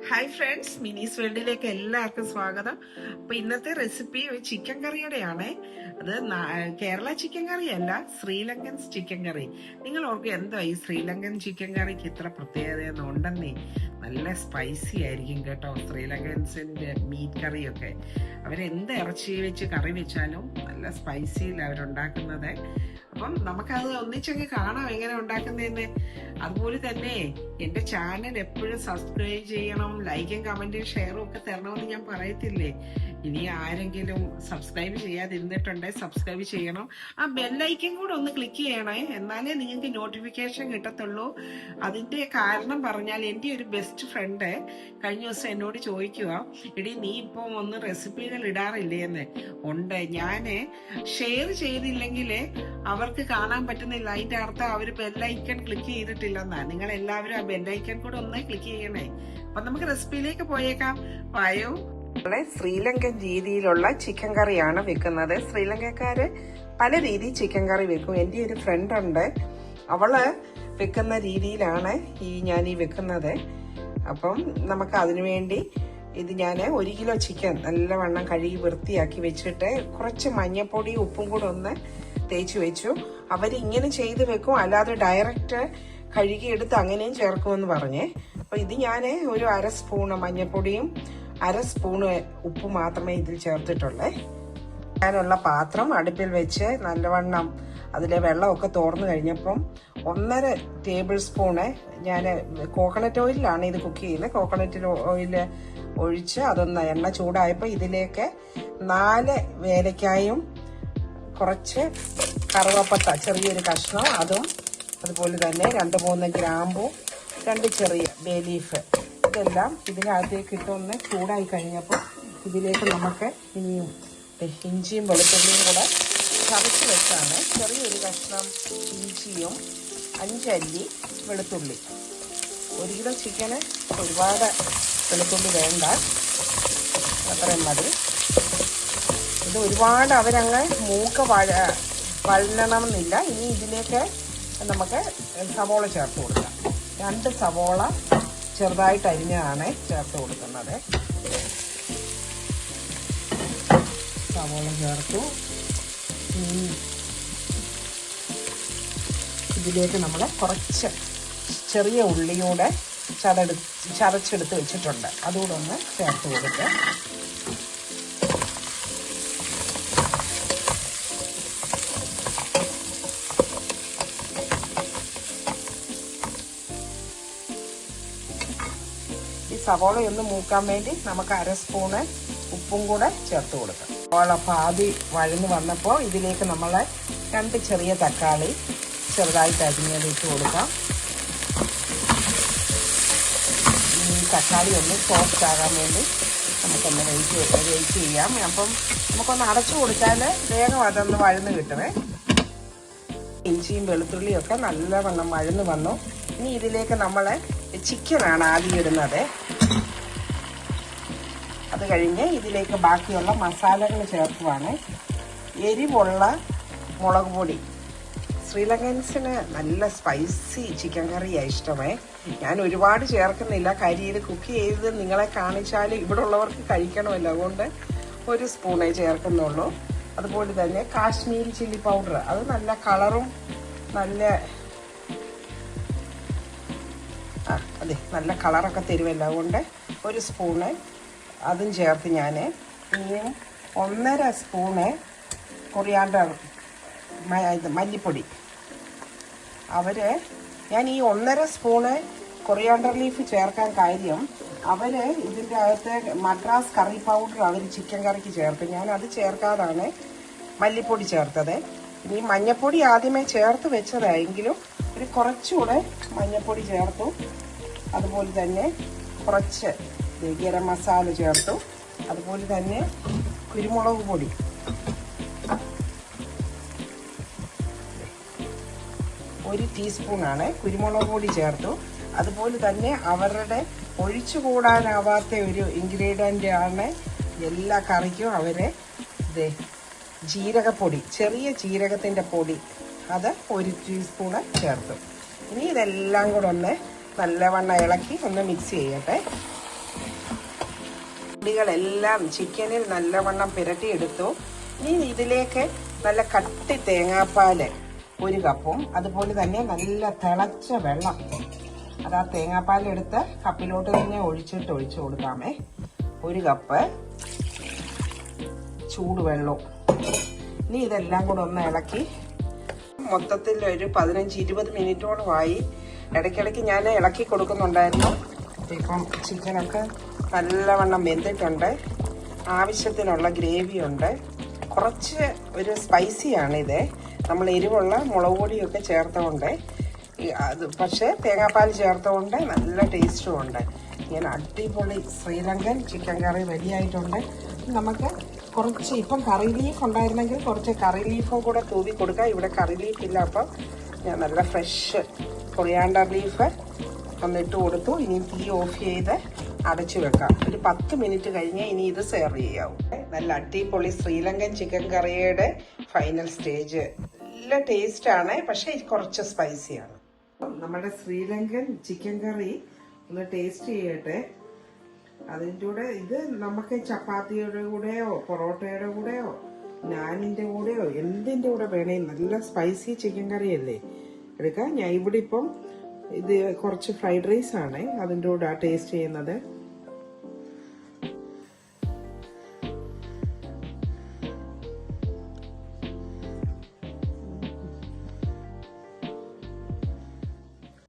Hi friends, മിനീസ് വേൾഡിലേക്ക് എല്ലാവർക്കും സ്വാഗതം. അപ്പൊ ഇന്നത്തെ റെസിപ്പി ചിക്കൻ കറിയുടെയാണ്. അത് കേരള ചിക്കൻ കറി അല്ല, ശ്രീലങ്കൻ ചിക്കൻ കറി. നിങ്ങൾ ഓർക്കും എന്തോ ഈ ശ്രീലങ്കൻ ചിക്കൻ കറിക്ക് ഇത്ര പ്രത്യേകത ഉണ്ടെന്നേ. നല്ല സ്പൈസി ആയിരിക്കും കേട്ടോ ശ്രീലങ്കൻസിന്റെ മീറ്റ് കറിയൊക്കെ. അവരെന്ത് ഇറച്ചി വെച്ച് കറി വെച്ചാലും നല്ല സ്പൈസിയിൽ അവരുണ്ടാക്കുന്നത്. അപ്പം നമുക്കത് ഒന്നിച്ചങ്ങ് കാണാം എങ്ങനെ ഉണ്ടാക്കുന്നതെന്ന്. അതുപോലെ തന്നെ എൻ്റെ ചാനൽ എപ്പോഴും സബ്സ്ക്രൈബ് ചെയ്യണം, ലൈക്കും കമന്റും ഷെയറും ഒക്കെ തരണമെന്ന് ഞാൻ പറയത്തില്ലേ. ഇനി ആരെങ്കിലും സബ്സ്ക്രൈബ് ചെയ്യാതിരുന്നിട്ടുണ്ടെങ്കിൽ സബ്സ്ക്രൈബ് ചെയ്യണം. ആ ബെല്ലൈക്കൻ കൂടെ ഒന്ന് ക്ലിക്ക് ചെയ്യണേ, എന്നാലേ നിങ്ങൾക്ക് നോട്ടിഫിക്കേഷൻ കിട്ടത്തുള്ളൂ. അതിൻ്റെ കാരണം പറഞ്ഞാൽ എൻ്റെ ഒരു ബെസ്റ്റ് ഫ്രണ്ട് കഴിഞ്ഞ ദിവസം എന്നോട് ചോദിക്കുക, എടി നീ ഇപ്പം ഒന്ന് റെസിപ്പികൾ ഇടാറില്ലേ എന്ന്. ഉണ്ട്, ഞാൻ ഷെയർ ചെയ്തില്ലെങ്കിൽ അവർക്ക് കാണാൻ പറ്റുന്നില്ല. അതിൻ്റെ അർത്ഥം അവർ ബെല്ലൈക്കൺ ക്ലിക്ക് ചെയ്തിട്ടില്ലെന്നാണ്. നിങ്ങൾ എല്ലാവരും ആ ബെല്ലൈക്കൺ കൂടെ ഒന്ന് ക്ലിക്ക് ചെയ്യണേ. അപ്പൊ നമുക്ക് റെസിപ്പിയിലേക്ക് പോയേക്കാം. വായോ. ശ്രീലങ്കൻ രീതിയിലുള്ള ചിക്കൻ കറിയാണ് വെക്കുന്നത്. ശ്രീലങ്കക്കാര് പല രീതിയിൽ ചിക്കൻ കറി വെക്കും. എൻ്റെ ഒരു ഫ്രണ്ട് ഉണ്ട്, അവള് വെക്കുന്ന രീതിയിലാണ് ഞാൻ ഈ വെക്കുന്നത്. അപ്പം നമുക്ക് അതിനുവേണ്ടി ഇത് ഞാൻ 1 കിലോ ചിക്കൻ നല്ലവണ്ണം കഴുകി വൃത്തിയാക്കി വെച്ചിട്ട് കുറച്ച് മഞ്ഞപ്പൊടി ഉപ്പും കൂടെ ഒന്ന് തേച്ച് വെച്ചു. അവരിങ്ങനെ ചെയ്ത് വെക്കും, അല്ലാതെ ഡയറക്റ്റ് കഴുകിയെടുത്ത് അങ്ങനെയും ചേർക്കുമെന്ന് പറഞ്ഞേ. അപ്പൊ ഇത് ഞാൻ ഒരു 1/2 സ്പൂണ് മഞ്ഞപ്പൊടിയും 1/2 സ്പൂണ് ഉപ്പ് മാത്രമേ ഇതിൽ ചേർത്തിട്ടുള്ളേ. ഞാനുള്ള പാത്രം അടുപ്പിൽ വെച്ച് നല്ലവണ്ണം അതിലെ വെള്ളമൊക്കെ തോർന്നു കഴിഞ്ഞപ്പം 1.5 ടേബിൾ സ്പൂണ് ഞാൻ കോക്കനട്ട് ഓയിലാണ് ഇത് കുക്ക് ചെയ്യുന്നത്. കോക്കനട്ട് ഓയിൽ ഒഴിച്ച് അതൊന്ന് എണ്ണ ചൂടായപ്പോൾ ഇതിലേക്ക് 4 ഏലക്കായും കുറച്ച് കറുവപ്പട്ട ചെറിയൊരു കഷ്ണം അതും, അതുപോലെ തന്നെ 2-3 ഗ്രാമ്പും 2 ചെറിയ ബേ ലീഫ്, ഇതെല്ലാം ഇതിനകത്തേക്ക് ഇട്ടൊന്ന് ചൂടായി കഴിഞ്ഞപ്പോൾ ഇതിലേക്ക് നമുക്ക് ഇനിയും ഇഞ്ചിയും വെളുത്തുള്ളിയും കൂടെ ചതച്ച് വെച്ചാണ്. ചെറിയൊരു കഷ്ണം ഇഞ്ചിയും 5 അല്ലി വെളുത്തുള്ളി. 1 കിലോ ചിക്കന് ഒരുപാട് വെളുത്തുള്ളി വേണ്ട, അത്രയും മതി. ഇത് ഒരുപാട് അവരങ്ങ് മൂക്ക് വഴണമെന്നില്ല. ഇനി ഇതിലേക്ക് നമുക്ക് സവോള ചേർത്ത് കൊടുക്കാം. 2 സവോള ചെറുതായിട്ട് അരിഞ്ഞാണ് ചേർത്ത് കൊടുക്കുന്നത്. സവോള ചേർത്തു. ഇതിലേക്ക് നമ്മൾ കുറച്ച് ചെറിയ ഉള്ളിയൂടെ ചതച്ചെടുത്ത് വെച്ചിട്ടുണ്ട്, അതുകൂടെ ഒന്ന് ചേർത്ത് കൊടുക്കുക. ഈ സവോളയൊന്ന് മൂക്കാൻ വേണ്ടി നമുക്ക് 1/2 സ്പൂണ് ഉപ്പും കൂടെ ചേർത്ത് കൊടുക്കാം. സവോള പാതി വഴന്ന് വന്നപ്പോൾ ഇതിലേക്ക് നമ്മൾ 2 ചെറിയ തക്കാളി ചെറുതായിട്ട് അരിഞ്ഞത് ഇട്ട് കൊടുക്കാം. ഈ തക്കാളി ഒന്ന് സോഫ്റ്റ് ആകാൻ വേണ്ടി നമുക്കൊന്ന് വെയിറ്റ് ചെയ്യാം. അപ്പം നമുക്കൊന്ന് അടച്ചു കൊടുത്താൽ വേഗം അതൊന്ന് വഴന്ന് കിട്ടുമേ. ഇഞ്ചിയും വെളുത്തുള്ളിയും ഒക്കെ നല്ലവണ്ണം വഴന്ന് വന്നു. ഇനി ഇതിലേക്ക് നമ്മൾ ചിക്കനാണ് ആദ്യം ഇടുന്നത്. അത് കഴിഞ്ഞ് ഇതിലേക്ക് ബാക്കിയുള്ള മസാലകൾ ചേർക്കുവാണ്. എരിവുള്ള മുളക് പൊടി. ശ്രീലങ്കൻസിന് നല്ല സ്പൈസി ചിക്കൻ കറിയാണ് ഇഷ്ടമേ. ഞാൻ ഒരുപാട് ചേർക്കുന്നില്ല, കരിയിൽ കുക്ക് ചെയ്ത് നിങ്ങളെ കാണിച്ചാൽ ഇവിടെ ഉള്ളവർക്ക് കഴിക്കണമല്ലോ, അതുകൊണ്ട് 1 സ്പൂണേ ചേർക്കുന്നുള്ളൂ. അതുപോലെ തന്നെ കാശ്മീരി ചില്ലി പൗഡർ, അത് നല്ല കളറും നല്ല കളറൊക്കെ തരുമല്ലോ, അതുകൊണ്ട് 1 സ്പൂണ് അതും ചേർത്ത് ഞാൻ. ഇനിയും 1.5 സ്പൂണ് കൊറിയാണ്ടർ മല്ലിപ്പൊടി. ഞാൻ ഈ 1.5 സ്പൂണ് കൊറിയാണ്ടർ ലീഫ് ചേർക്കാൻ കാര്യം, ഇതിൻ്റെ അകത്ത് മദ്രാസ് കറി പൗഡർ അവർ ചിക്കൻ കറിക്ക് ചേർത്ത്, ഞാൻ അത് ചേർക്കാതാണ് മല്ലിപ്പൊടി ചേർത്തത്. ഇനി മഞ്ഞപ്പൊടി ആദ്യമേ ചേർത്ത് വെച്ചതായെങ്കിലും ഒരു കുറച്ചുകൂടെ മഞ്ഞപ്പൊടി ചേർത്തു. അതുപോലെ തന്നെ കുറച്ച് ഗരം മസാല ചേർത്തു. അതുപോലെ തന്നെ കുരുമുളക് പൊടി, ഒരു ടീസ്പൂണാണ് കുരുമുളക് പൊടി ചേർത്തു. അതുപോലെ തന്നെ അവരുടെ ഒഴിച്ചുകൂടാനാവാത്ത ഒരു ഇൻഗ്രീഡിയൻ്റ് ആണ് എല്ലാ കറിക്കും ജീരകപ്പൊടി, ചെറിയ ജീരകത്തിൻ്റെ പൊടി, അത് 1 ടീസ്പൂണ് ചേർത്തു. ഇനി ഇതെല്ലാം കൂടെ ഒന്ന് നല്ലവണ്ണം ഇളക്കി ഒന്ന് മിക്സ് ചെയ്യട്ടെ. പൊടികളെല്ലാം ചിക്കനിൽ നല്ലവണ്ണം പുരട്ടിയെടുത്തു. ഇനി ഇതിലേക്ക് നല്ല കട്ടി തേങ്ങാപ്പാല് 1 കപ്പും അതുപോലെ തന്നെ നല്ല തിളച്ച വെള്ളം, അത് ആ തേങ്ങാപ്പാലെടുത്ത് കപ്പിലോട്ട് തന്നെ ഒഴിച്ചു കൊടുക്കാമേ. 1 കപ്പ് ചൂടുവെള്ളവും. ഇനി ഇതെല്ലാം കൂടെ ഒന്ന് ഇളക്കി മൊത്തത്തിൽ ഒരു 15-20 മിനിറ്റോളമായി ഇടയ്ക്കിടയ്ക്ക് ഞാൻ ഇളക്കി കൊടുക്കുന്നുണ്ടായിരുന്നു. ഇപ്പം ചിക്കനൊക്കെ നല്ലവണ്ണം വെന്തിട്ടുണ്ട്. ആവശ്യത്തിനുള്ള ഗ്രേവി ഉണ്ട്. കുറച്ച് ഒരു സ്പൈസിയാണിത്. നമ്മൾ എരിവുള്ള മുളക് പൊടിയൊക്കെ ചേർത്തുകൊണ്ട് അത്, പക്ഷേ തേങ്ങാപ്പാൽ ചേർത്തുകൊണ്ട് നല്ല ടേസ്റ്റും ഉണ്ട്. ഇങ്ങനെ അടിപൊളി ശ്രീലങ്കൻ ചിക്കൻ കറി റെഡിയായിട്ടുണ്ട്. നമുക്ക് കുറച്ച് ഇപ്പം കറി ലീഫ് ഉണ്ടായിരുന്നെങ്കിൽ കുറച്ച് കറി ലീഫും കൂടെ തൂവി കൊടുക്കാം. ഇവിടെ കറി ലീഫ് ഇല്ല, അപ്പം ഞാൻ നല്ല ഫ്രഷ് കൊറിയാണ്ടർ ലീഫ് ഒന്നിട്ട് കൊടുത്തു. ഇനി തീ ഓഫ് ചെയ്ത് അടച്ചു വെക്കാം. ഒരു 10 മിനിറ്റ് കഴിഞ്ഞ് ഇനി ഇത് സെർവ് ചെയ്യാവും. നല്ല അടിപൊളി ശ്രീലങ്കൻ ചിക്കൻ കറിയുടെ ഫൈനൽ സ്റ്റേജ്. നല്ല ടേസ്റ്റാണ്, പക്ഷേ കുറച്ച് സ്പൈസിയാണ്. നമ്മുടെ ശ്രീലങ്കൻ ചിക്കൻ കറി ഒന്ന് ടേസ്റ്റ് ചെയ്യട്ടെ. അതിൻ്റെ കൂടെ ഇത് നമുക്ക് ചപ്പാത്തിയുടെ കൂടെയോ പൊറോട്ടയുടെ കൂടെയോ നാനിൻ്റെ കൂടെയോ എന്തിൻ്റെ കൂടെ വേണേ നല്ല സ്പൈസി ചിക്കൻ കറിയല്ലേ എടുക്കാം. ഞാൻ ഇവിടെ ഇപ്പം ഇത് കുറച്ച് ഫ്രൈഡ് റൈസ് ആണ് അതിൻ്റെ കൂടെ ടേസ്റ്റ് ചെയ്യുന്നത്.